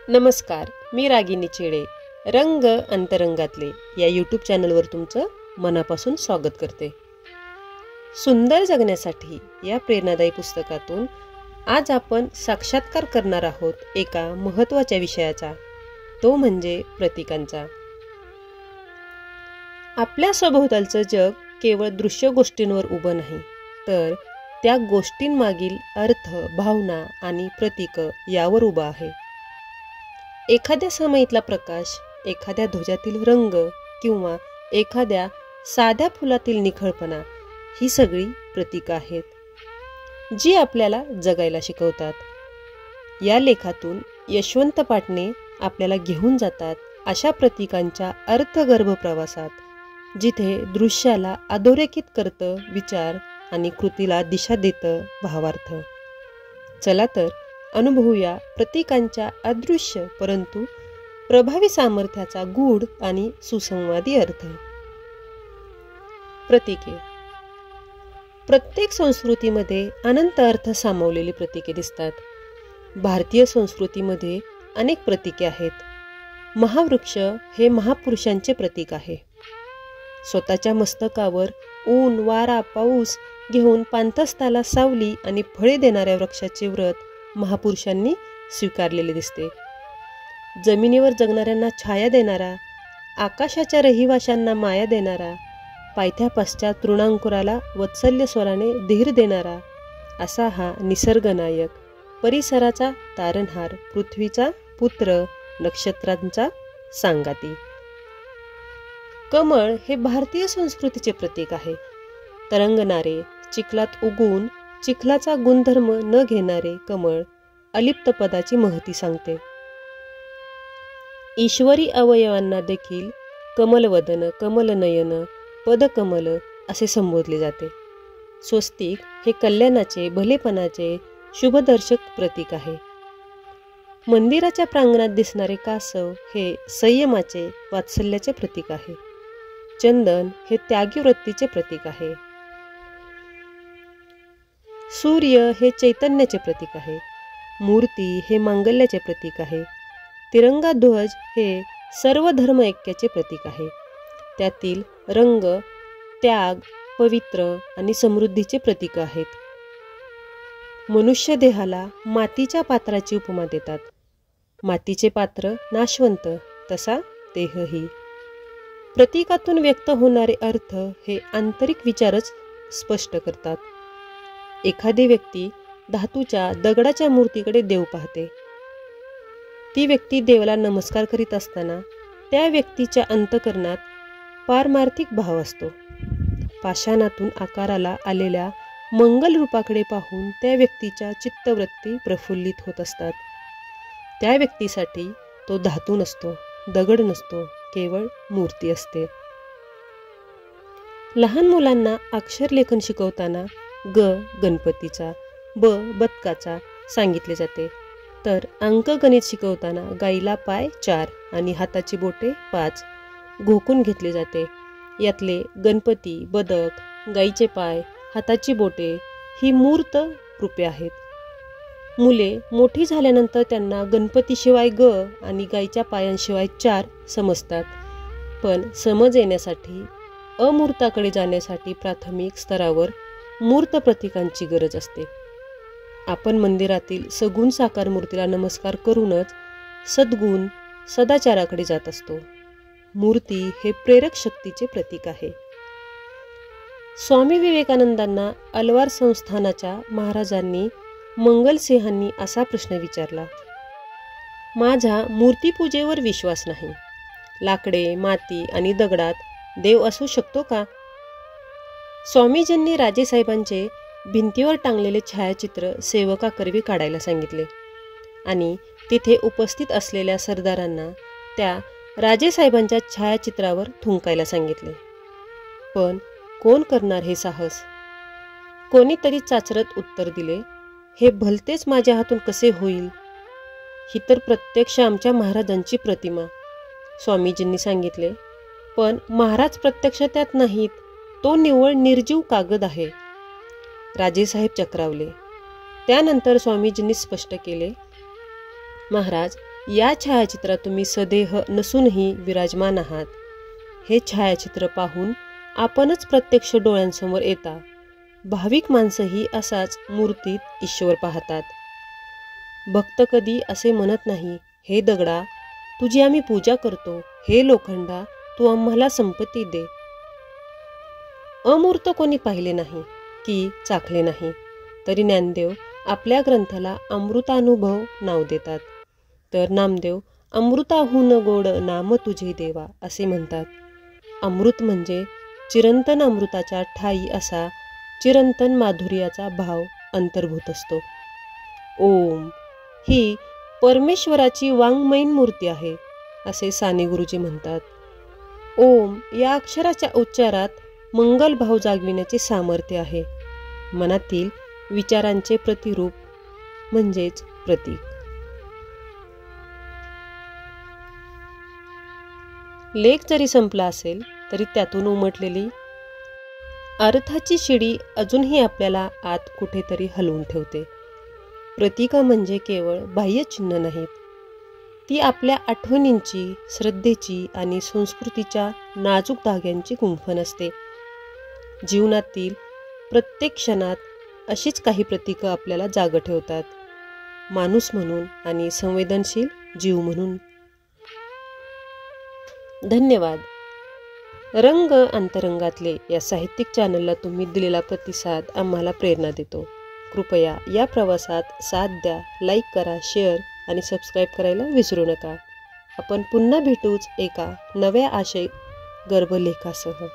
नमस्कार, मी रागिनी चेडे. रंग अंतरंगातले या यूट्यूब चॅनलवर तुमचं मनापासून स्वागत करते. सुंदर जगण्यासाठी या प्रेरणादायी पुस्तकातून आज आपण साक्षात्कार करणार आहोत एका महत्त्वाच्या विषयाचा, तो म्हणजे प्रतीकांचा. आपल्या सभोवतालचं जग केवळ दृश्य गोष्टींवर उभं नाही, तर त्या गोष्टींमागील अर्थ, भावना आणि प्रतीक यावर उभं आहे. एखाद्या समयीतला प्रकाश, एखाद्या ध्वजातील रंग किंवा एखाद्या साध्या फुलातील निखळपणा ही सगळी प्रतीकं आहेत, जी आपल्याला जगायला शिकवतात. या लेखातून यशवंत पाटणे आपल्याला घेऊन जातात अशा प्रतीकांच्या अर्थगर्भ प्रवासात, जिथे दृश्याला अधोरेखित करतं विचार आणि कृतीला दिशा देतं भावार्थ. चला तर अनुभवूया प्रतीकांच्या अदृश्य परंतु प्रभावी सामर्थ्याचा गूढ आणि सुसंवादी अर्थ. प्रतीके. प्रत्येक संस्कृतीमध्ये अनंत अर्थ सामावलेली प्रतीके दिसतात. भारतीय संस्कृतीमध्ये अनेक प्रतीके आहेत. महावृक्ष हे महापुरुषांचे प्रतीक आहे. स्वतःच्या मस्तकावर ऊन, वारा, पाऊस घेऊन पांथस्थाला सावली आणि फळे देणाऱ्या वृक्षाचे व्रत महापुरुषांनी स्वीकारलेले दिसते. जमिनीवर जगणाऱ्यांना छाया देणारा, आकाशाच्या रहिवाशांना माया देणारा, पायथ्यापासच्या तृणांकुराला वत्सल्य स्वराने धीर देणारा असा हा निसर्गनायक, परिसराचा तारणहार, पृथ्वीचा पुत्र, नक्षत्रांचा सांगाती. कमळ हे भारतीय संस्कृतीचे प्रतीक आहे. तरंगणारे, चिखलात उगवून चिखलाचा गुणधर्म न घेणारे कमळ अलिप्त पदाची महती सांगते. ईश्वरी अवयवांना देखील कमलवदन, कमलनयन, पदकमल असे संबोधले जाते. स्वस्तिक हे कल्याणाचे, भलेपणाचे, शुभदर्शक प्रतीक आहे. मंदिराच्या प्रांगणात दिसणारे कासव हे संयमाचे, वात्सल्याचे प्रतीक आहे. चंदन हे त्यागी वृत्तीचे प्रतीक आहे. सूर्य हे चैतन्याचे प्रतीक आहे. मूर्ती हे मांगल्याचे प्रतीक आहे. तिरंगा ध्वज हे सर्व धर्म ऐक्याचे प्रतीक आहे. त्यातील रंग त्याग, पवित्र आणि समृद्धीचे प्रतीक आहेत. मनुष्य देहाला मातीच्या पात्राची उपमा देतात. मातीचे पात्र नाशवंत, तसा देहही. प्रतीकातून व्यक्त होणारे अर्थ हे आंतरिक विचारच स्पष्ट करतात. एखादी व्यक्ती धातूच्या, दगडाच्या मूर्तीकडे देव पाहते. ती व्यक्ती देवाला नमस्कार करीत असताना त्या व्यक्तीच्या अंतःकरणात पारमार्थिक भाव असतो. पाषाणातून आकाराला आलेल्या मंगल रूपाकडे पाहून त्या व्यक्तीच्या चित्तवृत्ती प्रफुल्लित होत असतात. त्या व्यक्तीसाठी तो धातू नसतो, दगड नसतो, केवळ मूर्ती असते. लहान मुलांना अक्षरलेखन शिकवताना ग गणपतीचा, ब बदकाचा सांगितले जाते, तर अंकगणित शिकवताना गाईला पाय 4 आणि हाताची बोटे 5 घोकून घेतले जाते. यातले गणपती, बदक, गाईचे पाय, हाताची बोटे ही मूर्त रूपे आहेत. मुले मोठी झाल्यानंतर त्यांना गणपतीशिवाय ग आणि गाईच्या पायांशिवाय 4 समजतात. पण समज येण्यासाठी, अमूर्ताकडे जाण्यासाठी प्राथमिक स्तरावर मूर्त प्रतीकांची गरज असते. आपण मंदिरातील सगुण साकार मूर्तीला नमस्कार करूनच सद्गुण, सदाचाराकडे जात असतो. मूर्ती हे प्रेरक शक्तीचे प्रतीक आहे. स्वामी विवेकानंदांना अलवार संस्थानाच्या महाराजांनी मंगलसिंहांनी असा प्रश्न विचारला, माझा मूर्तीपूजेवर विश्वास नाही. लाकडे, माती आणि दगडात देव असू शकतो का? स्वामीजींनी राजेसाहेबांचे भिंतीवर टांगलेले छायाचित्र सेवकाकरवी काढायला सांगितले आणि तिथे उपस्थित असलेल्या सरदारांना त्या राजेसाहेबांच्या छायाचित्रावर थुंकायला सांगितले. पण कोण करणार हे साहस? कोणीतरी चाचरत उत्तर दिले, हे भलतेच माझ्या हातून कसे होईल? ही तर प्रत्यक्ष आमच्या महाराजांची प्रतिमा. स्वामीजींनी सांगितले, पण महाराज प्रत्यक्ष त्यात नाहीत, तो निव्वळ निर्जीव कागद आहे. राजेसाहेब चक्रावले. त्यानंतर स्वामीजींनी स्पष्ट केले, महाराज, या छायाचित्रात तुम्ही सदेह नसूनही विराजमान आहात. हे छायाचित्र पाहून आपणच प्रत्यक्ष डोळ्यांसमोर येता. भाविक माणसंही असाच मूर्तीत ईश्वर पाहतात. भक्त कधी असे म्हणत नाही, हे दगडा तुझी आम्ही पूजा करतो, हे लोखंडा तू आम्हाला संपत्ती दे. अमूर्त कोणी पाहिले नाही की चाखले नाही, तरी ज्ञानदेव आपल्या ग्रंथाला अमृतानुभव नाव देतात. तर नामदेव अमृताहून गोड नाम तुझे देवा असे म्हणतात. अमृत म्हणजे चिरंतन अमृताच्या ठायी असा चिरंतन माधुर्याचा भाव अंतर्भूत असतो. ओम ही परमेश्वराची वाङ्मयीन मूर्ती आहे असे साने गुरुजी म्हणतात. ओम या अक्षराच्या उच्चारात मंगल भाव जागविण्याचे सामर्थ्य आहे. मनातील विचारांचे प्रतिरूप म्हणजेच प्रतीक. लेख जरी संपला असेल तरी त्यातून उमटलेली अर्थाची शिडी अजूनही आपल्याला आत कुठेतरी हलवून ठेवते. प्रतीक म्हणजे केवळ बाह्य चिन्ह नाहीत, ती आपल्या आठवणींची, श्रद्धेची आणि संस्कृतीच्या नाजूक धाग्यांची गुंफण असते. जीवनातील प्रत्येक क्षणात अशीच काही प्रतीकं आपल्याला जागं ठेवतात, माणूस म्हणून आणि संवेदनशील जीव म्हणून. धन्यवाद. रंग अंतरंगातले या साहित्यिक चॅनलला तुम्ही दिलेला प्रतिसाद आम्हाला प्रेरणा देतो. कृपया या प्रवासात साथ द्या. लाईक करा, शेअर आणि सबस्क्राईब करायला विसरू नका. आपण पुन्हा भेटूच एका नव्या आशय गर्भलेखासह.